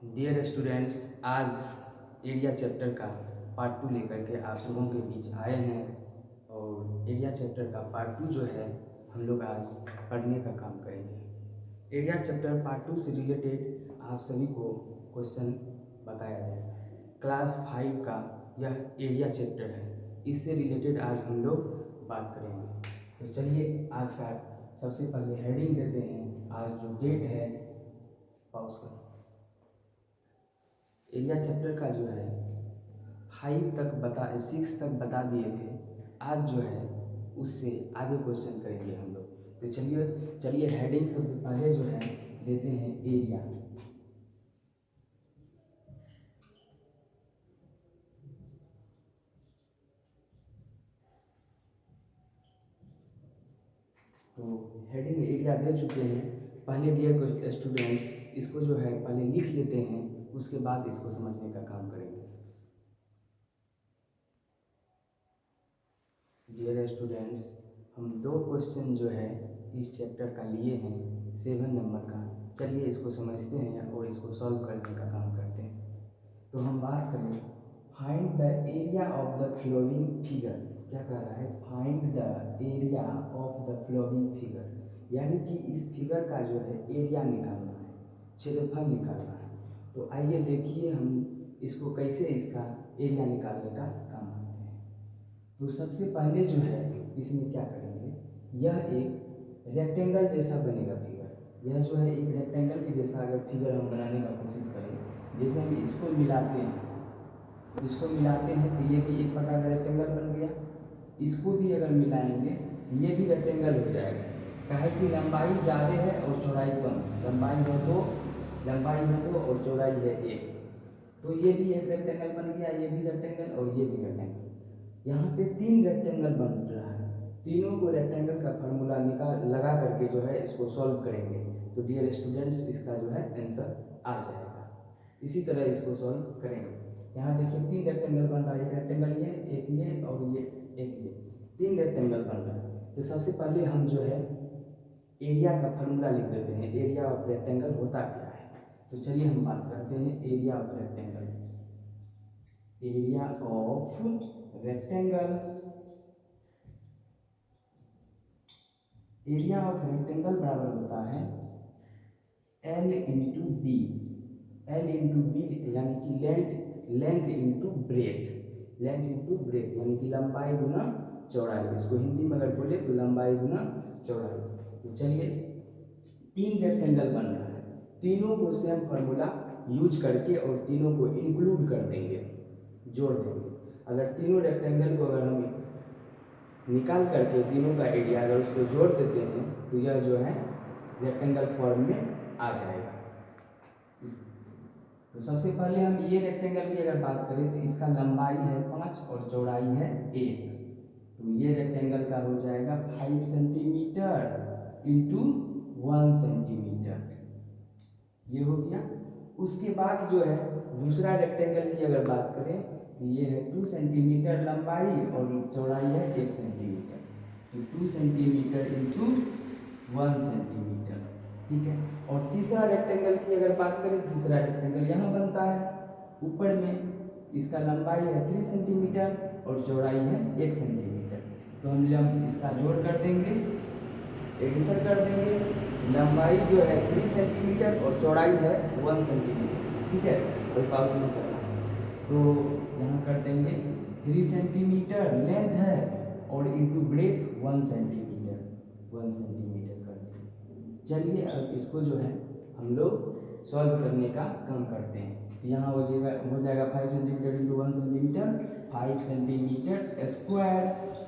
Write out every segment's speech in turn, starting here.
Dear students, आज area chapter का part 2 लेकर के आप लोगों के बीच आए हैं। और एरिया चैप्टर का पार्ट 2 जो है हम लोग आज पढ़ने का काम करेंगे। एरिया चैप्टर पार्ट 2 से रिलेटेड आप सभी को क्वेश्चन बताया जाएगा। क्लास 5 का यह एरिया चैप्टर है, इससे रिलेटेड आज हम लोग बात करेंगे। तो चलिए आज का सबसे पहले हेडिंग देते हैं। आज जो डेट है, पॉज करो। एरिया चैप्टर का जो है 6 तक बता दिए थे। आज जो है उससे आगे क्वेश्चन करेंगे हम लोग। तो चलिए हेडिंग सबसे पहले जो है देते हैं एरिया। तो हेडिंग एरिया दे चुके हैं। पहले डियर स्टूडेंट्स इसको जो है पहले लिख लेते हैं, उसके बाद इसको समझने का काम करेंगे। डियर स्टूडेंट्स, हम 2 क्वेश्चन जो है इस चैप्टर का लिए हैं 7 नंबर का। चलिए इसको समझते हैं और इसको सॉल्व करने का काम करते हैं। तो हम बात करें, find the area of the flowing figure. क्या कह रहा है? Find the area of the flowing figure, यानी कि इस फिगर का जो है एरिया निकालना है, क्षेत्रफल निकालना है। तो आइए देखिए हम इसको कैसे इसका एरिया निकालने का काम करते हैं। तो सबसे पहले जो है इसमें क्या करेंगे, यह एक रेक्टेंगल जैसा बनेगा फिगर। यह जो है एक रेक्टेंगल के जैसा अगर फिगर हम बनाने का कोशिश करें, जैसे हम इसको मिलाते हैं तो ये भी एक प्रकार का रेक्टेंगल बन गया। इसको भी अगर मिलाएंगे तो ये भी रेक्टेंगल हो जाएगा। काहे कि लंबाई ज़्यादा है और चौड़ाई कम। लंबाई है 2 और चौड़ाई है 1। तो ये भी एक रेक्टेंगल बन गया, ये भी रेक्टेंगल और ये भी रेक्टेंगल। यहाँ पे 3 रेक्टेंगल बन रहा है। तीनों को रेक्टेंगल का फार्मूला लगा करके जो है इसको सॉल्व करेंगे तो डियर स्टूडेंट्स इसका जो है आंसर आ जाएगा। इसी तरह इसको सॉल्व करेंगे। यहाँ देखिए 3 रेक्टेंगल बन रहा है, एक रेक्टेंगल ये, एक ये और ये, एक ये, 3 रेक्टेंगल बन रहा है। तो सबसे पहले हम जो है एरिया का फार्मूला लिख देते हैं। एरिया ऑफ रेक्टेंगल होता क्या है? तो चलिए हम बात करते हैं area of rectangle. Area of rectangle, area of rectangle बराबर होता है L into B. L into B यानी कि लेंथ इंटू ब्रेथ यानी कि लंबाई गुना चौड़ाई। इसको हिंदी में अगर बोले तो लंबाई गुना चौड़ाई। तो चलिए 3 रेक्टेंगल बन रहा है, तीनों को सेम फार्मूला यूज करके और तीनों को इंक्लूड कर देंगे, जोड़ देंगे। अगर तीनों रेक्टेंगल को अगर हम निकाल करके तीनों का एरिया अगर उसको जोड़ देते हैं तो यह जो है रेक्टेंगल फॉर्म में आ जाएगा। तो सबसे पहले हम ये रेक्टेंगल की अगर बात करें तो इसका लंबाई है 5 और चौड़ाई है 1। तो ये रेक्टेंगल का हो जाएगा 5 सेंटीमीटर इंटू 1 सेंटीमीटर, ये हो गया। उसके बाद जो है दूसरा रेक्टेंगल की अगर बात करें तो ये है 2 सेंटीमीटर लंबाई और चौड़ाई है 1 सेंटीमीटर। तो 2 सेंटीमीटर इंटू 1 सेंटीमीटर, ठीक है। और तीसरा रेक्टेंगल की अगर बात करें, तीसरा रेक्टेंगल यहाँ बनता है ऊपर में। इसका लंबाई है 3 सेंटीमीटर और चौड़ाई है 1 सेंटीमीटर। तो हम इसका जोड़ कर देंगे, एडिशन कर देंगे। लंबाई जो है 3 सेंटीमीटर और चौड़ाई है 1 सेंटीमीटर, ठीक है। कोई पाउस नहीं करना। तो यहाँ कर देंगे 3 सेंटीमीटर लेंथ है और इंटू ब्रेथ 1 सेंटीमीटर कर देंगे। चलिए अब इसको जो है हम लोग सॉल्व करने का काम करते हैं। यहाँ हो जाएगा 5 centimetre into 1 centimetre, 5 centimetre square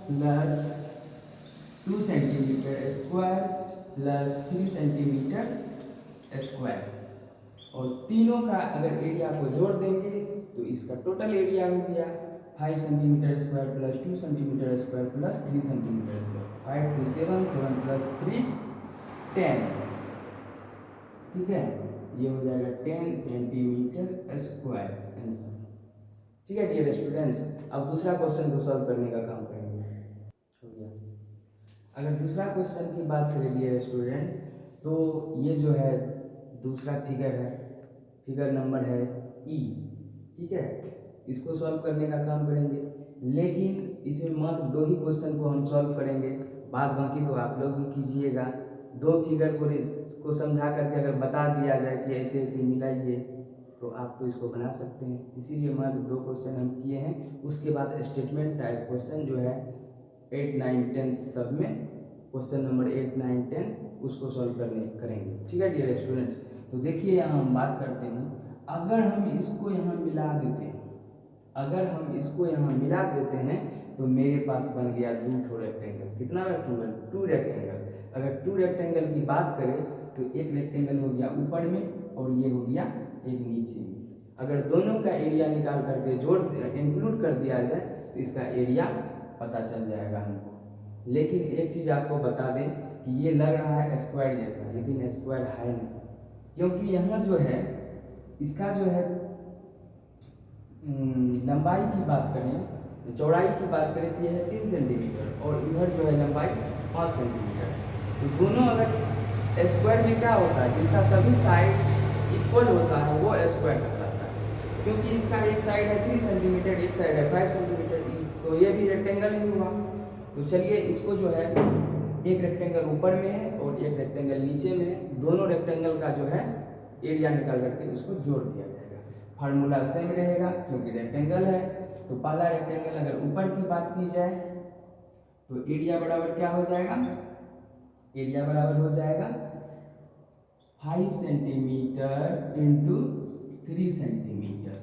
plus 2 centimetre square plus 3 centimetre square. और तीनों का अगर एरिया को जोड़ देंगे तो इसका टोटल एरिया हो गया 5 centimetre square plus 2 centimetre square plus 3 centimetre square. 5 2 7, 7 plus 3 10, ठीक है। ये हो जाएगा 10 सेंटीमीटर स्क्वायर आंसर, ठीक है डियर स्टूडेंट्स। अब दूसरा क्वेश्चन को सॉल्व करने का काम करेंगे। हो गया। अगर दूसरा क्वेश्चन की बात करें डियर स्टूडेंट, तो ये जो है दूसरा फिगर है, फिगर नंबर है ई। ठीक है, इसको सॉल्व करने का काम करेंगे, लेकिन इसमें मात्र 2 ही क्वेश्चन को हम सॉल्व करेंगे, बाद बाकी तो आप लोग भी कीजिएगा। 2 फिगर को समझा करके अगर बता दिया जाए कि ऐसे ऐसे मिलाइए तो आप तो इसको बना सकते हैं। इसीलिए मात्र 2 क्वेश्चन हम किए हैं। उसके बाद स्टेटमेंट टाइप क्वेश्चन जो है 8, 9, 10 सब में क्वेश्चन नंबर 8, 9, 10 उसको सॉल्व करेंगे। ठीक है डियर स्टूडेंट्स, तो देखिए यहाँ हम बात करते हैं, अगर हम इसको यहाँ मिला देते हैं, अगर हम इसको यहाँ मिला देते हैं तो मेरे पास बन गया 2 रेक्टेंगल। कितना रेक्टेंगल? 2 रेक्टेंगल। अगर 2 रेक्टेंगल की बात करें तो एक रेक्टेंगल हो गया ऊपर में और ये हो गया एक नीचे में। अगर दोनों का एरिया निकाल करके इंक्लूड कर दिया जाए तो इसका एरिया पता चल जाएगा हमको। लेकिन एक चीज़ आपको बता दें कि ये लग रहा है स्क्वायर जैसा, लेकिन स्क्वायर है नहीं, क्योंकि यहाँ जो है इसका जो है लंबाई की बात करें, चौड़ाई की बात करें तो यह है 3 सेंटीमीटर और इधर जो है लंबाई 5 सेंटीमीटर। तो दोनों अगर स्क्वायर में क्या होता है, जिसका सभी साइड इक्वल होता है वो स्क्वायर कहलाता है। क्योंकि इसका एक साइड है 3 सेंटीमीटर, एक साइड है 5 सेंटीमीटर, तो ये भी रेक्टेंगल ही हुआ। तो चलिए इसको जो है एक रेक्टेंगल ऊपर में है और एक रेक्टेंगल नीचे में है, दोनों रेक्टेंगल का जो है एरिया निकाल करके उसको जोड़ दिया जाएगा। फार्मूला सेम रहेगा क्योंकि रेक्टेंगल है। तो पहला रेक्टेंगल अगर ऊपर की बात की जाए तो एरिया बराबर क्या हो जाएगा? एरिया बराबर हो जाएगा 5 सेंटीमीटर इंटू 3 सेंटीमीटर।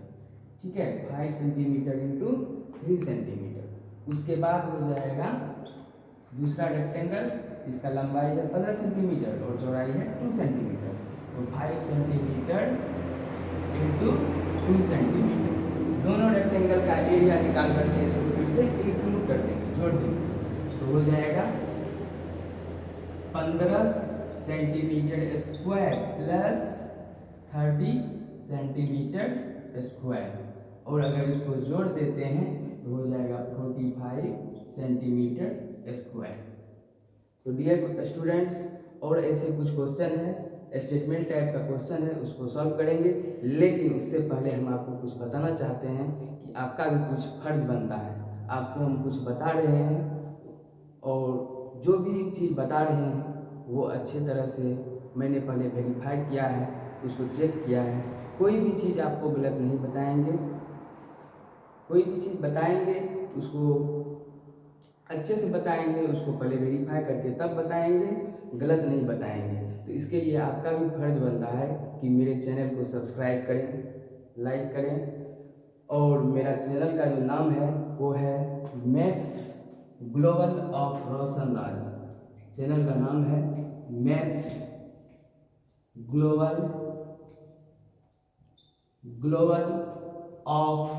ठीक है, 5 सेंटीमीटर इंटू 3 सेंटीमीटर। उसके बाद हो जाएगा दूसरा रेक्टेंगल, इसका लंबाई है 15 सेंटीमीटर और चौड़ाई है 2 सेंटीमीटर। तो 5 सेंटीमीटर इंटू 2 सेंटीमीटर, दोनों रेक्टेंगल का एरिया निकाल करके इसको फिर से इंक्लूड कर देंगे, जोड़ देंगे, तो हो जाएगा 15 centimetre square plus 30 centimetre square, और अगर इसको जोड़ देते हैं तो हो जाएगा 45 सेंटीमीटर स्क्वायर। तो डियर स्टूडेंट्स, और ऐसे कुछ क्वेश्चन है, स्टेटमेंट टाइप का क्वेश्चन है, उसको सॉल्व करेंगे। लेकिन उससे पहले हम आपको कुछ बताना चाहते हैं कि आपका भी कुछ फर्ज बनता है। आपको हम कुछ बता रहे हैं और जो भी चीज़ बता रहे हैं वो अच्छे तरह से मैंने पहले वेरीफाई किया है, उसको चेक किया है। कोई भी चीज़ आपको गलत नहीं बताएंगे, कोई भी चीज़ बताएंगे उसको अच्छे से बताएंगे, उसको पहले वेरीफाई करके तब बताएंगे, गलत नहीं बताएंगे। तो इसके लिए आपका भी फर्ज बनता है कि मेरे चैनल को सब्सक्राइब करें, लाइक करें, और मेरा चैनल का जो नाम है वो है maths global of Roshan Raj. Channel का नाम है maths global of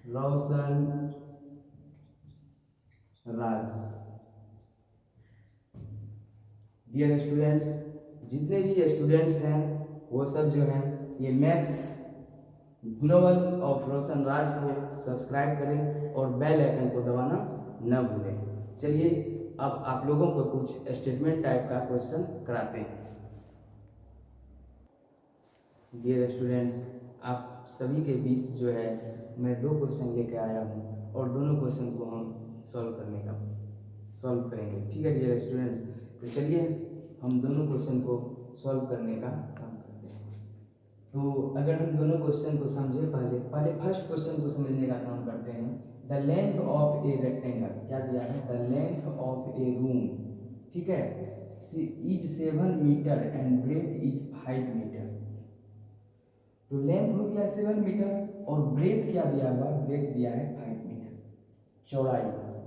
Roshan Raj. Dear students, जितने भी स्टूडेंट्स हैं वो सब जो हैं ये maths global of Roshan Raj को सब्सक्राइब करें और बेल आइकन को दबाना न भूलें। चलिए अब आप लोगों को कुछ स्टेटमेंट टाइप का क्वेश्चन कराते हैं। डियर स्टूडेंट्स, आप सभी के बीच जो है मैं 2 क्वेश्चन लेके आया हूँ और दोनों क्वेश्चन को हम सॉल्व करेंगे। ठीक है डियर स्टूडेंट्स, तो चलिए हम दोनों क्वेश्चन को सॉल्व करने का काम करते हैं। तो अगर हम दोनों क्वेश्चन को समझे, पहले फर्स्ट क्वेश्चन को समझने का काम करते हैं। The length of a rectangle, क्या दिया है? The length of a room, ठीक है, is 7 metre and breadth is 5 metre. तो लेंथ हो गया 7 मीटर और ब्रेथ क्या दिया हुआ? ब्रेथ दिया है 5 मीटर। चौड़ाई,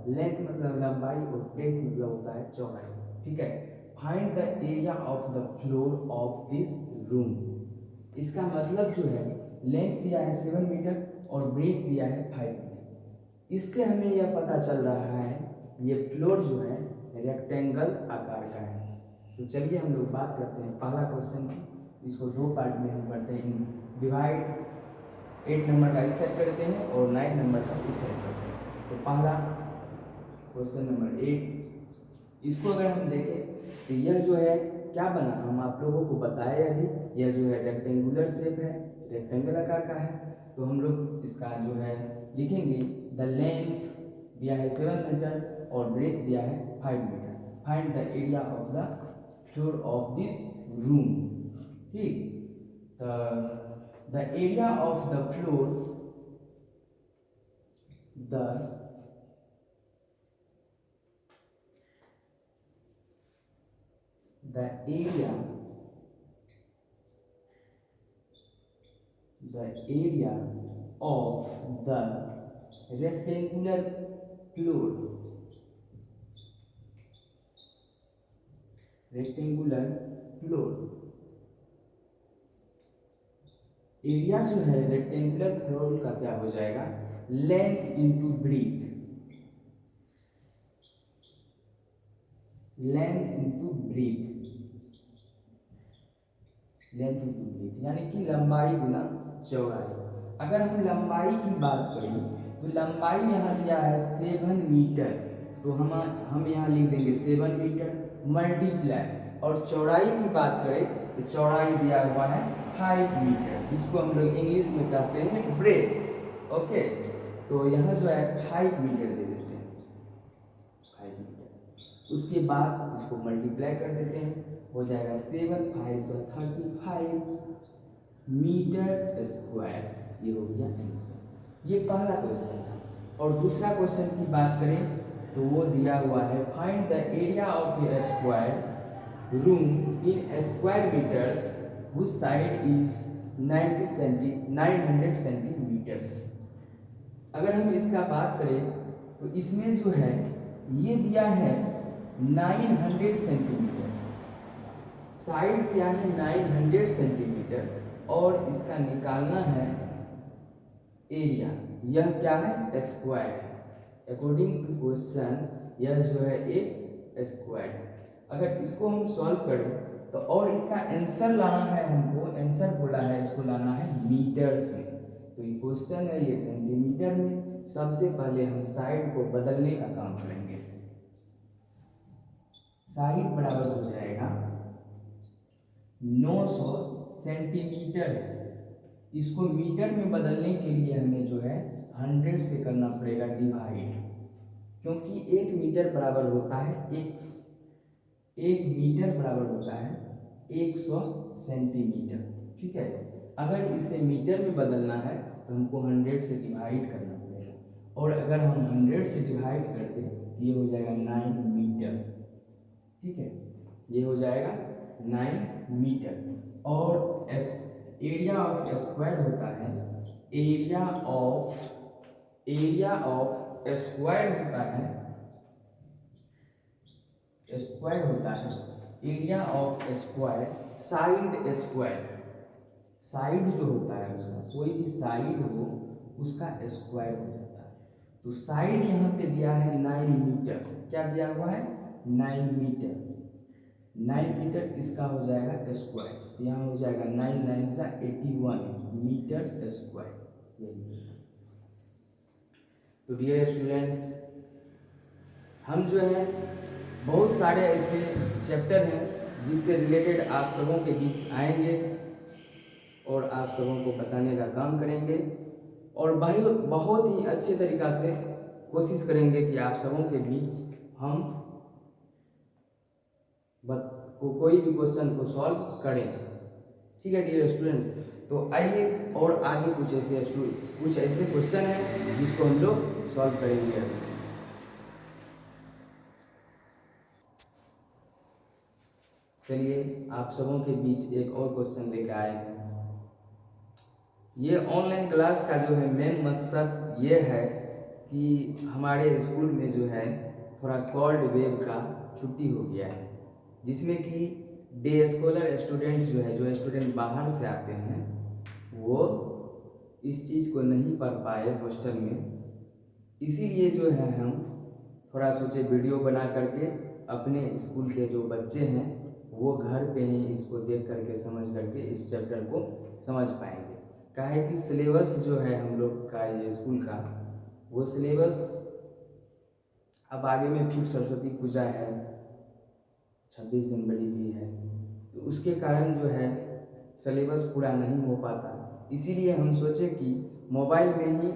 लेंथ मतलब लंबाई और ब्रेथ मतलब होता है चौड़ाई। ठीक है, find the area of the floor of this room. इसका मतलब जो है लेंथ दिया है 7 मीटर और ब्रेथ दिया है 5 मीटर। इससे हमें यह पता चल रहा है ये फ्लोर जो है रेक्टेंगल आकार का है। तो चलिए हम लोग बात करते हैं पहला क्वेश्चन की। इसको 2 पार्ट में हम करते हैं, डिवाइड 8 नंबर का इस साइड करते हैं और 9 नंबर का उस साइड करते हैं। तो पहला क्वेश्चन नंबर 8, इसको अगर हम देखें तो यह जो है क्या बना, हम आप लोगों को बताए अभी यह जो है रेक्टेंगुलर शेप है, रेक्टेंगल आकार का है। तो हम लोग इसका जो है लिखेंगे द लेंथ दिया है 7 मीटर और ब्रेथ दिया है 5 metre. Find the area of the floor of this room. ठीक, the area of the floor, the area of the rectangular floor, area जो है रेक्टेंगुलर फ्लोर का क्या हो जाएगा, लेंथ इंटू ब्रीथ, यानी कि लंबाई गुना चौड़ाई। अगर हम लंबाई की बात करें तो लंबाई यहाँ दिया है 7 मीटर, तो हम यहाँ लिख देंगे 7 मीटर मल्टीप्लाई, और चौड़ाई की बात करें तो चौड़ाई दिया हुआ है 5 मीटर, जिसको हम लोग इंग्लिश में कहते हैं ब्रेथ। ओके, तो यहाँ जो है 5 मीटर दे देते हैं, 5 मीटर। उसके बाद इसको मल्टीप्लाई कर देते हैं, हो जाएगा 7 5 से 35 मीटर स्क्वायर। ये हो गया आंसर। ये पहला क्वेश्चन था। और दूसरा क्वेश्चन की बात करें तो वो दिया हुआ है find the area of a square room in square metres whose side is 900 centimetres. अगर हम इसका बात करें तो इसमें जो है ये दिया है 900 सेंटीमीटर, साइड क्या है 900 सेंटीमीटर, और इसका निकालना है एरिया, यह क्या है स्क्वायर। अकॉर्डिंग टू क्वेश्चन यह जो है एक स्क्वायर। अगर इसको हम सॉल्व करें तो, और इसका आंसर लाना है हमको, आंसर बोला है इसको लाना है मीटर्स में, तो ये क्वेश्चन है ये सेंटीमीटर में। सबसे पहले हम साइड को बदलने का काम करेंगे। साइड बराबर हो जाएगा 900 सेंटीमीटर है, इसको मीटर में बदलने के लिए हमें जो है 100 से करना पड़ेगा डिवाइड, क्योंकि 1 मीटर बराबर होता है 1 मीटर बराबर होता है 100 सेंटीमीटर। ठीक है, अगर इसे मीटर में बदलना है तो हमको 100 से डिवाइड करना पड़ेगा, और अगर हम 100 से डिवाइड कर दें तो ये हो जाएगा 9 मीटर। ठीक है, ये हो जाएगा 9 मीटर। और एरिया ऑफ स्क्वायर होता है, एरिया ऑफ स्क्वायर होता है area of square side side जो होता है उसका, कोई भी साइड हो उसका स्क्वायर हो जाता है। तो साइड यहाँ पे दिया है 9 मीटर, क्या दिया हुआ है 9 मीटर, 9 मीटर इसका हो जाएगा स्क्वायर, तो यहाँ हो जाएगा 9 9 सा 81 मीटर स्क्वायर। तो डियर स्टूडेंट्स, हम जो है बहुत सारे ऐसे चैप्टर हैं जिससे रिलेटेड आप सबों के बीच आएंगे और आप सबों को बताने का काम करेंगे, और बहुत ही अच्छे तरीक़ा से कोशिश करेंगे कि आप सबों के बीच हम कोई भी क्वेश्चन को सॉल्व करें। ठीक है डियर स्टूडेंट्स, तो आइए और आगे कुछ ऐसे क्वेश्चन हैं जिसको हम लोग सॉल्व करेंगे। चलिए आप सबों के बीच एक और क्वेश्चन लेकर आए हैं। ये ऑनलाइन क्लास का जो है मेन मकसद ये है कि हमारे स्कूल में जो है थोड़ा कोल्ड वेव का छुट्टी हो गया है, जिसमें कि डे स्कॉलर स्टूडेंट्स जो स्टूडेंट बाहर से आते हैं वो इस चीज़ को नहीं पढ़ पाए हॉस्टल में, इसीलिए जो है हम थोड़ा सोचे वीडियो बना करके अपने स्कूल के जो बच्चे हैं वो घर पे ही इसको देख करके समझ करके इस चैप्टर को समझ पाएंगे। काहे कि सिलेबस जो है हम लोग का ये स्कूल का, वो सिलेबस अब आगे में फिर सरस्वती पूजा है, 26 जनवरी भी है, तो उसके कारण जो है सिलेबस पूरा नहीं हो पाता, इसीलिए हम सोचे कि मोबाइल में ही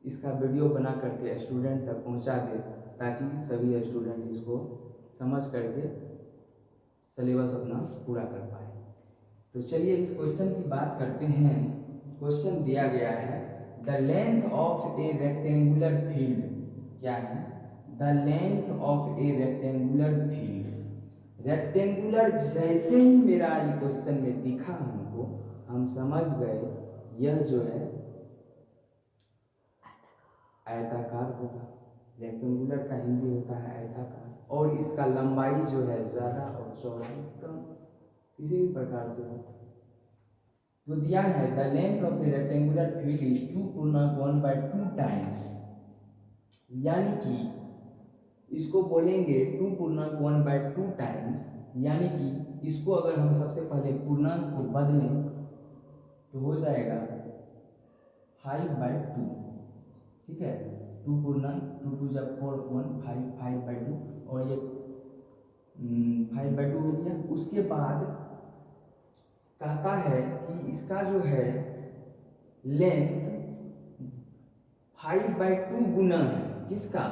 इसका वीडियो बना करके स्टूडेंट तक पहुंचा दे, ताकि सभी स्टूडेंट इसको समझ करके सिलेबस अपना पूरा कर पाए। तो चलिए इस क्वेश्चन की बात करते हैं। क्वेश्चन दिया गया है the length of A rectangular field, क्या है, the length of A rectangular field. Rectangular जैसे ही मेरा ये क्वेश्चन में दिखा हमको, हम समझ गए यह जो है आयताकार होगा। रेक्टेंगुलर का हिंदी होता है आयताकार, और इसका लंबाई जो है ज़्यादा और चौड़ाई कम, किसी भी प्रकार से होता है। तो दिया है the length of A rectangular field is 2.1/2 times, यानी कि इसको बोलेंगे 2.1/2 टाइम्स, यानी कि इसको अगर हम सबसे पहले पूर्णांक को बदलें तो हो जाएगा 5/2, ठीक है। 2 जब 4 1 5 5/2, और ये 5/2 हो गया। उसके बाद कहता है कि इसका जो है लेंथ 5/2 गुना है किसका,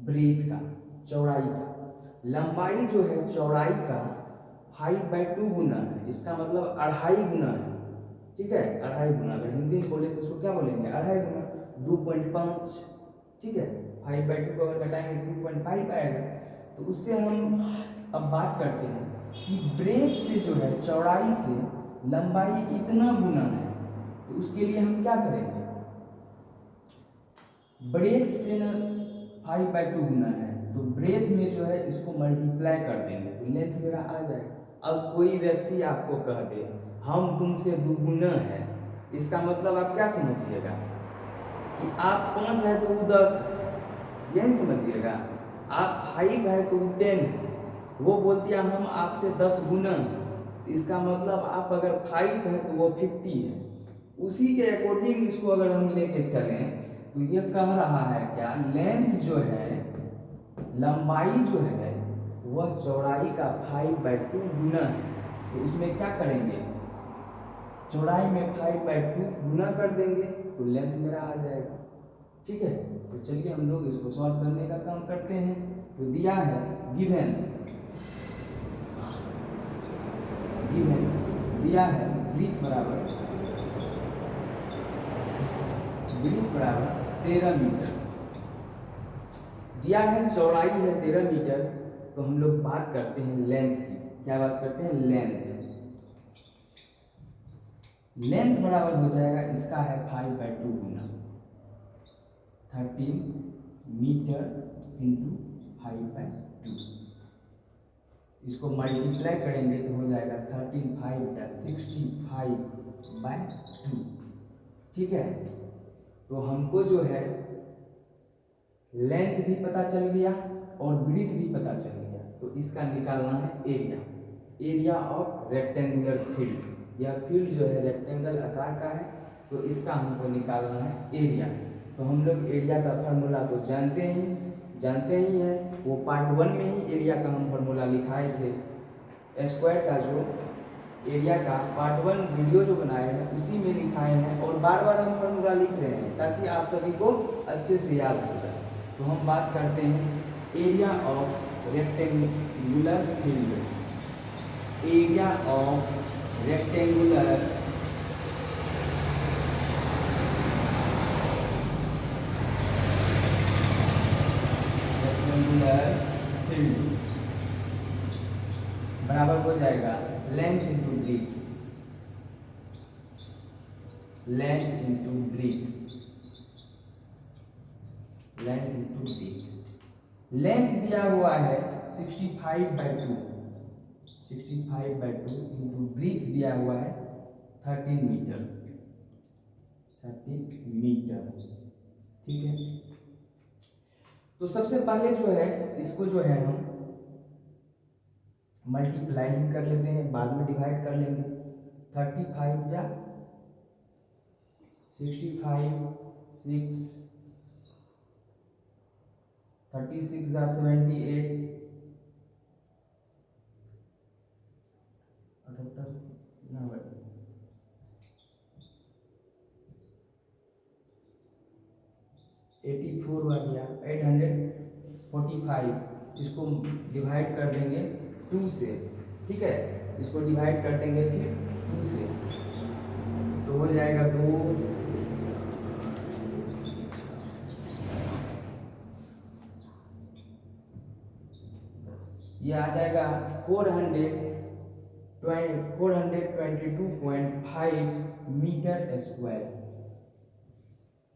ब्रेथ का, चौड़ाई का। लंबाई जो है चौड़ाई का 5/2 गुना है, इसका मतलब 2.5 गुना है, ठीक है। 2.5 गुना, अगर हिंदी में बोले तो उसको क्या बोलेंगे, 2.5 गुना, 2.5, ठीक है। 5/2 को अगर घटाएंगे 2.5 आएगा। तो उससे हम अब बात करते हैं कि ब्रेथ से जो है चौड़ाई से लंबाई इतना गुना है, तो उसके लिए हम क्या करेंगे, ब्रेथ से न 5/2 गुना है, तो ब्रेथ में जो है इसको मल्टीप्लाई कर देंगे तो लेंथ मेरा आ जाएगा। अब कोई व्यक्ति आपको कह दे हम तुमसे दुगुना है, इसका मतलब आप क्या समझिएगा कि आप 5 है तो वो 10 है, यही समझिएगा। आप 5 है तो वो 10 है, वो बोलती है हम आपसे 10 गुना है, तो इसका मतलब आप अगर 5 है तो वो 50 है। उसी के अकॉर्डिंग इसको अगर हम लेके चलें तो ये कह रहा है क्या, लेंथ जो है, लंबाई जो है वह चौड़ाई का 5/2 गुना है। तो उसमें क्या करेंगे, चौड़ाई में 5/2 गुना कर देंगे तो लेंथ मेरा आ जाएगा, ठीक है। तो चलिए हम लोग इसको सॉल्व करने का काम करते हैं। तो दिया है गिवन दिया है ब्रीथ बराबर 13 मीटर, दिया है चौड़ाई है 13 मीटर। तो हम लोग बात करते हैं लेंथ की, क्या बात करते हैं, लेंथ। लेंथ बराबर हो जाएगा, इसका है 5/2 गुना 13 मीटर इंटू 5/2, इसको मल्टीप्लाई करेंगे तो हो जाएगा 13 5 या 65/2, ठीक है। तो हमको जो है लेंथ भी पता चल गया और ब्रीथ भी पता चल गया। तो इसका निकालना है area, area of rectangular field. यह फील्ड जो है रेक्टेंगल आकार का है, तो इसका हमको निकालना है एरिया। तो हम लोग एरिया का फार्मूला तो जानते ही हैं, वो पार्ट 1 में ही एरिया का हम फार्मूला लिखाए थे। स्क्वायर का जो एरिया का पार्ट 1 वीडियो जो बनाए हैं उसी में लिखाए हैं, और बार बार हम फार्मूला लिख रहे हैं ताकि आप सभी को अच्छे से याद हो जाए। तो हम बात करते हैं area of rectangular field, area of rectangular field बराबर हो जाएगा length into breadth, length into breadth, length into breadth. Length दिया हुआ है 65/2, 65/2 इंटू ब्रीथ दिया हुआ है 13 मीटर, 30 मीटर, ठीक है। तो सबसे पहले जो है इसको जो है हम मल्टीप्लाई कर लेते हैं, बाद में डिवाइड कर लेंगे। 35 जा 65 6 36 जा 78 64 आ गया, 845 इसको डिवाइड कर देंगे 2 से, ठीक है, इसको डिवाइड कर देंगे फिर 2 से, तो हो जाएगा 2, ये आ जाएगा 422.5 मीटर स्क्वायर।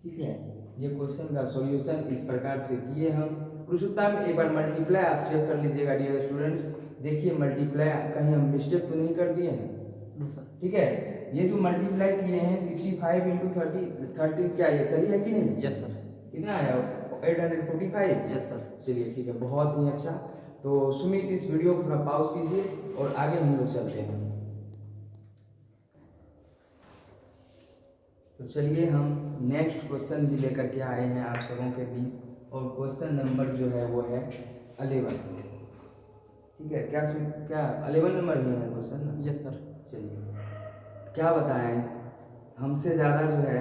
ठीक है, ये क्वेश्चन का सॉल्यूशन इस प्रकार से किए हम। पुरुषोत्तम एक बार मल्टीप्लाई आप चेक कर लीजिएगा डियर स्टूडेंट्स, देखिए मल्टीप्लाई कहीं हम मिस्टेक तो नहीं कर दिए हैं। ठीक है, ये जो मल्टीप्लाई किए हैं 65 इंटू 30 क्या ये सही है कि नहीं? Yes sir. कितना आया? 845। Yes sir. चलिए ठीक है, बहुत ही अच्छा। तो सुमित इस वीडियो को थोड़ा पॉज कीजिए और आगे हम लोग चलते हैं। तो चलिए हम नेक्स्ट क्वेश्चन भी लेकर के आए हैं आप सबों के बीच, और क्वेश्चन नंबर जो है वो है 11। ठीक है, क्या 11 नंबर ही है क्वेश्चन ना? Yes sir. चलिए क्या बताएं, हमसे ज़्यादा जो है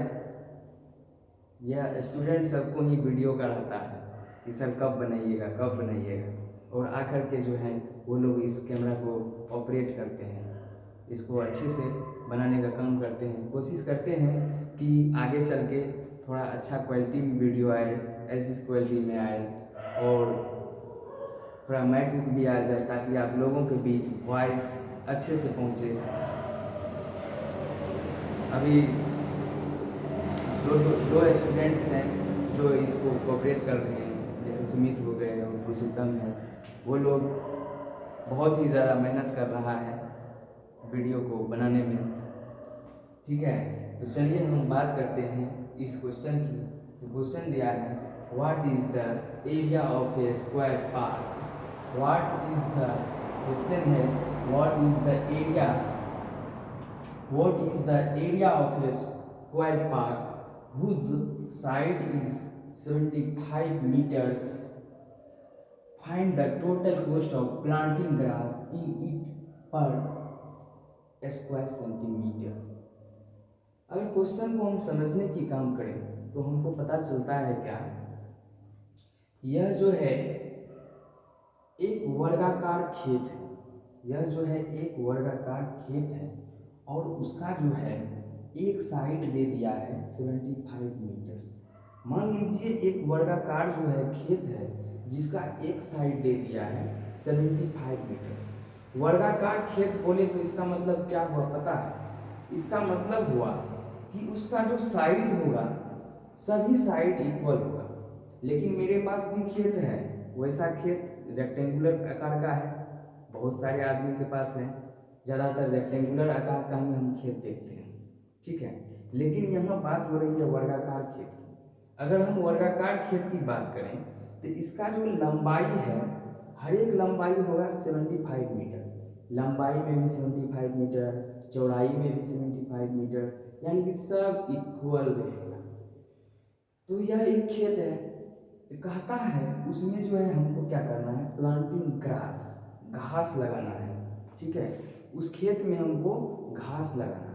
यह स्टूडेंट सबको ही वीडियो का रहता है कि सर कब बनाइएगा कब बनाइएगा, और आकर के जो है वो लोग इस कैमरा को ऑपरेट करते हैं, इसको अच्छे से बनाने का काम करते हैं, कोशिश करते हैं कि आगे चल के थोड़ा अच्छा क्वालिटी में वीडियो आए, ऐसी क्वालिटी में आए, और थोड़ा माइक भी आ जाए ताकि आप लोगों के बीच वॉइस अच्छे से पहुँचे। अभी दो स्टूडेंट्स हैं जो इसको कोऑपरेट कर रहे हैं, जैसे सुमित हो गए और पुरुषोत्तम है, वो लोग बहुत ही ज़्यादा मेहनत कर रहा है वीडियो को बनाने में। ठीक है, तो चलिए हम बात करते हैं इस क्वेश्चन की। तो क्वेश्चन दिया है what is the area of a square park. What is the question है what is the area of a square park whose side is 75 meters. Find the total cost of planting grass in it per square centimeter. अगर question को हम समझने की काम करें तो हमको पता चलता है क्या, यह जो है एक वर्गाकार खेत है, यह जो है एक वर्गाकार खेत है, और उसका जो है एक साइड दे दिया है 75 मीटर्स। मान लीजिए एक वर्गाकार जो है खेत है जिसका एक साइड दे दिया है 75 मीटर्स। वर्गाकार खेत बोले तो इसका मतलब क्या हुआ पता है? इसका मतलब हुआ कि उसका जो साइड होगा सभी साइड इक्वल होगा। लेकिन मेरे पास भी खेत है, वैसा खेत रेक्टेंगुलर आकार का है, बहुत सारे आदमी के पास है, ज़्यादातर रेक्टेंगुलर आकार का ही हम खेत देखते हैं। ठीक है, लेकिन यहाँ बात हो रही है वर्गाकार खेत की। अगर हम वर्गाकार खेत की बात करें तो इसका जो लंबाई है, हर एक लंबाई होगा 75 मीटर, लंबाई में भी 75 मीटर, चौड़ाई में भी 75 मीटर, यानी कि सब इक्वल रहेगा। तो यह एक खेत है, तो कहता है उसमें जो है हमको क्या करना है, प्लांटिंग ग्रास, घास लगाना है। ठीक है, उस खेत में हमको घास लगाना है,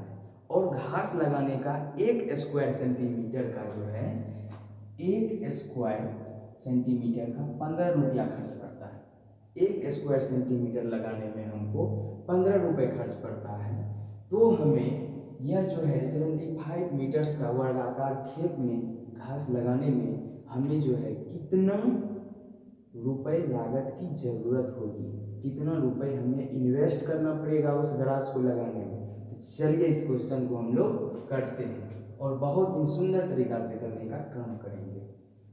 और घास लगाने का 1 स्क्वायर सेंटीमीटर का जो है 1 स्क्वायर सेंटीमीटर का 15 रुपया खर्च पड़ता है। 1 स्क्वायर सेंटीमीटर लगाने में हमको 15 रुपये खर्च पड़ता है। तो हमें यह जो है 75 मीटर्स का वर्गाकार खेत में घास लगाने में हमें जो है कितना रुपए लागत की ज़रूरत होगी, कितना रुपए हमें इन्वेस्ट करना पड़ेगा उस घास को लगाने में। तो चलिए इस क्वेश्चन को हम लोग करते हैं और बहुत ही सुंदर तरीका से करने का काम करेंगे।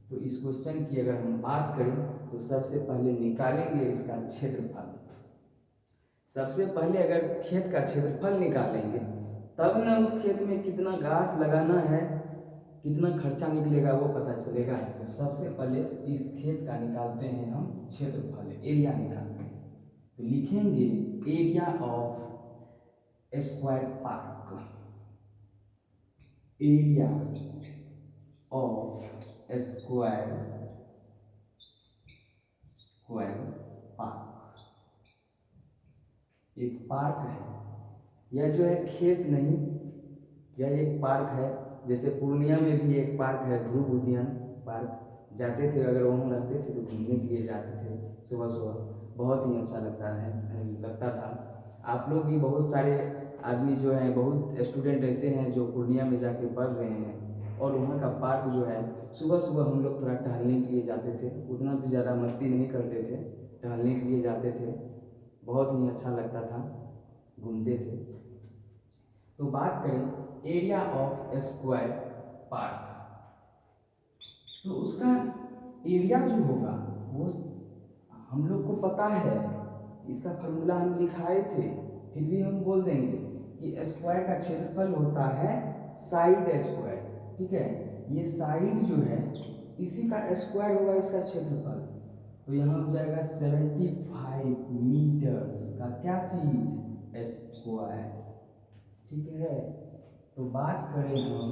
तो इस क्वेश्चन की अगर हम बात करें तो सबसे पहले निकालेंगे इसका क्षेत्रफल। सबसे पहले अगर खेत का क्षेत्रफल निकालेंगे तब ना उस खेत में कितना घास लगाना है, कितना खर्चा निकलेगा वो पता चलेगा। तो सबसे पहले इस खेत का निकालते हैं हम क्षेत्रफल, एरिया निकालते हैं। तो लिखेंगे area of square park, area of square park. एक पार्क है, यह जो है खेत नहीं, यह एक पार्क है। जैसे पूर्णिया में भी एक पार्क है, ध्रुव उद्यान पार्क, जाते थे, अगर वहाँ रहते थे तो घूमने के लिए जाते थे सुबह सुबह, बहुत ही अच्छा लगता था। आप लोग भी बहुत सारे आदमी जो हैं, बहुत स्टूडेंट ऐसे हैं जो पूर्णिया में जाके पढ़ रहे हैं, और वहाँ का पार्क जो है सुबह सुबह हम लोग थोड़ा टहलने के लिए जाते थे, उतना भी ज़्यादा मस्ती नहीं करते थे, टहलने के लिए जाते थे, बहुत ही अच्छा लगता था, घूमते थे। तो बात करें एरिया ऑफ स्क्वायर पार्क, तो उसका एरिया जो होगा वो हम लोग को पता है, इसका फॉर्मूला हम लिखाए थे, फिर भी हम बोल देंगे कि स्क्वायर का क्षेत्रफल होता है साइड स्क्वायर, ठीक है। ये साइड जो है इसी का स्क्वायर होगा इसका क्षेत्रफल, तो यहाँ हो जाएगा 75 मीटर्स का क्या चीज, स्क्वायर, ठीक है। तो बात करें हम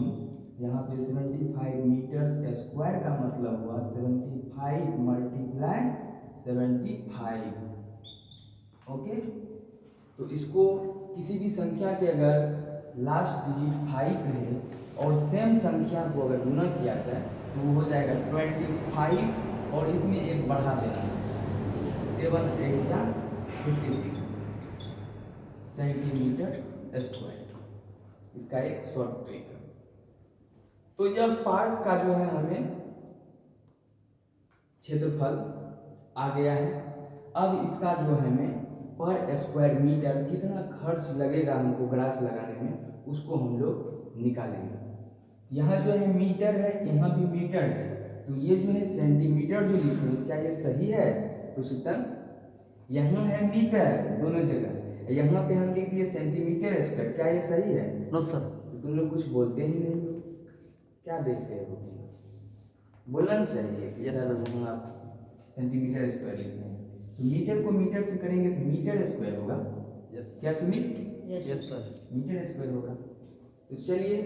यहाँ पे 75 मीटर्स स्क्वायर का मतलब हुआ 75 मल्टीप्लाई 75, ओके। तो इसको किसी भी संख्या के अगर लास्ट डिजिट 5 रहे और सेम संख्या को अगर गुना किया जाए तो वो हो जाएगा 25, और इसमें एक बढ़ा देना, 7 8 या 56 सेंटीमीटर स्क्वायर, इसका एक शॉर्ट ट्रिक है। तो यह पार्क का जो है हमें क्षेत्रफल आ गया है। अब इसका जो है हमें पर स्क्वायर मीटर कितना खर्च लगेगा हमको ग्रास लगाने में, उसको हम लोग निकालेंगे। यहाँ जो है मीटर है, यहाँ भी मीटर है, तो ये जो है सेंटीमीटर जो लिखे हैं, क्या ये सही है पुरुषोत्तम? यहाँ है मीटर दोनों जगह, यहाँ पे हम लिख दिए सेंटीमीटर स्क्वायर, क्या ये सही है? No sir. तो तुम लोग कुछ बोलते ही नहीं हो, क्या देखते हो? बोलना चाहिए कि Yes, सर हम आप सेंटीमीटर स्क्वायर लिखते हैं, तो मीटर को मीटर से करेंगे तो मीटर स्क्वायर होगा। यस क्या Sumit? Yes sir. Metre square होगा। तो चलिए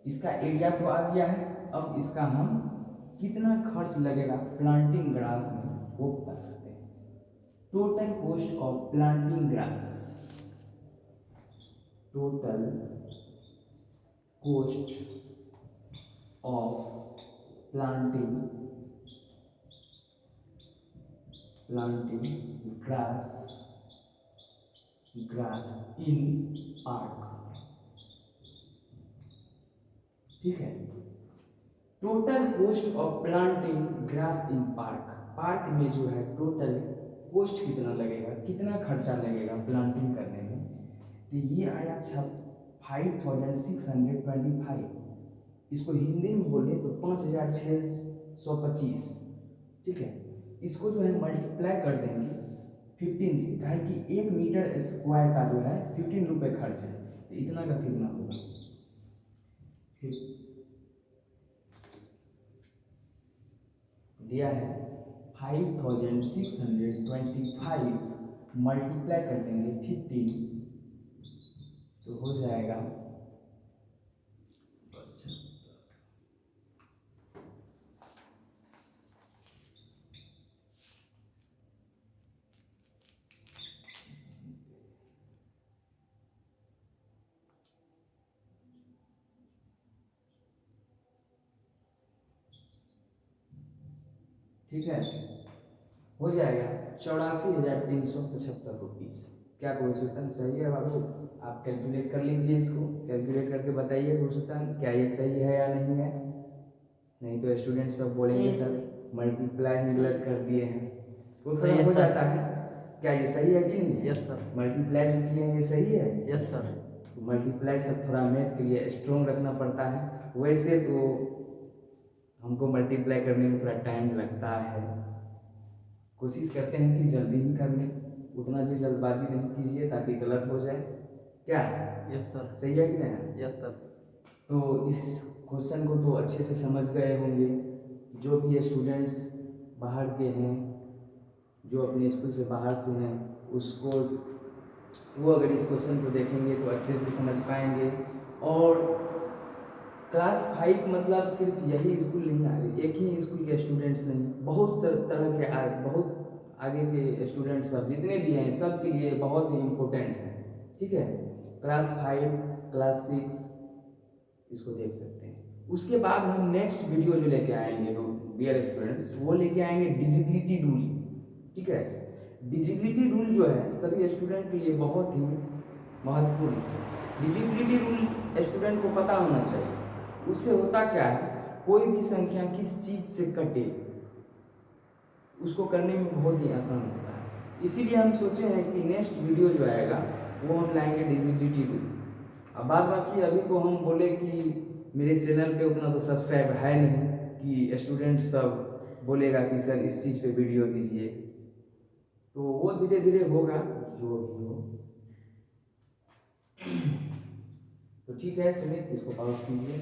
इसका एरिया तो आ गया है, अब इसका हम कितना खर्च लगेगा प्लांटिंग ग्रास में वो पता करते हैं। Total cost of planting grass, total cost of planting grass in park, ठीक है। Total cost of planting grass in park, park में जो है टोटल कॉस्ट कितना लगेगा, कितना खर्चा लगेगा प्लांटिंग करने में, तो ये आया 5625, इसको हिंदी में बोले तो 5625, ठीक है। इसको जो है मल्टीप्लाई कर देंगे 15 से, कहे कि 1 मीटर स्क्वायर का जो है 15 रुपये खर्च है, तो इतना का कितना होगा, दिया है 5625 मल्टीप्लाई कर देंगे 15, तो हो जाएगा ठीक है, हो जाएगा 84,375 रुपीज़। क्या पुरुषोत्तम सही है बाबू? आप कैलकुलेट कर लीजिए, इसको कैलकुलेट करके बताइए पुरुषोत्तम क्या ये सही है या नहीं है। नहीं तो स्टूडेंट सब बोलेंगे सर मल्टीप्लाई ही गलत कर दिए हैं, तो थोड़ा हो जाता है। क्या ये सही है कि नहीं? Yes sir. मल्टीप्लाई जो किए हैं ये सही है? Yes sir. तो मल्टीप्लाई सब थोड़ा मैथ के लिए स्ट्रॉन्ग रखना पड़ता है, वैसे तो हमको मल्टीप्लाई करने में थोड़ा टाइम लगता है, कोशिश करते हैं कि जल्दी ही कर लें, उतना भी जल्दबाजी नहीं कीजिए ताकि गलत हो जाए। क्या? Yes sir. सही है कि नहीं? Yes sir. तो इस क्वेश्चन को तो अच्छे से समझ गए होंगे, जो भी स्टूडेंट्स बाहर के हैं, जो अपने स्कूल से बाहर से हैं, उसको वो अगर इस क्वेश्चन को देखेंगे तो अच्छे से समझ पाएंगे। और क्लास 5 मतलब सिर्फ यही स्कूल नहीं आ रही, एक ही स्कूल के स्टूडेंट्स नहीं, बहुत तरह के बहुत आगे के स्टूडेंट्स सब जितने भी हैं सब के लिए बहुत ही इम्पोर्टेंट है, ठीक है। क्लास 5 क्लास 6 इसको देख सकते हैं। उसके बाद हम नेक्स्ट वीडियो जो लेके आएंगे तो डियर स्टूडेंट्स, वो लेके आएंगे डिजिबिलिटी रूल। ठीक है, डिजिबिलिटी रूल जो है सभी स्टूडेंट के लिए बहुत ही महत्वपूर्ण है। डिजिबिलिटी रूल स्टूडेंट को पता होना चाहिए। उससे होता क्या है, कोई भी संख्या किस चीज़ से कटे उसको करने में बहुत ही आसान होता है। इसीलिए हम सोचे हैं कि नेक्स्ट वीडियो जो आएगा वो हम लाएंगे डिजिबिलिटी रूल। अब बात बाकी अभी तो हम बोले कि मेरे चैनल पे उतना तो सब्सक्राइब है नहीं कि स्टूडेंट सब बोलेगा कि सर इस चीज़ पे वीडियो दीजिए, तो वो धीरे धीरे होगा जो भी हो। तो ठीक है सुमित, इसको पॉज कीजिए।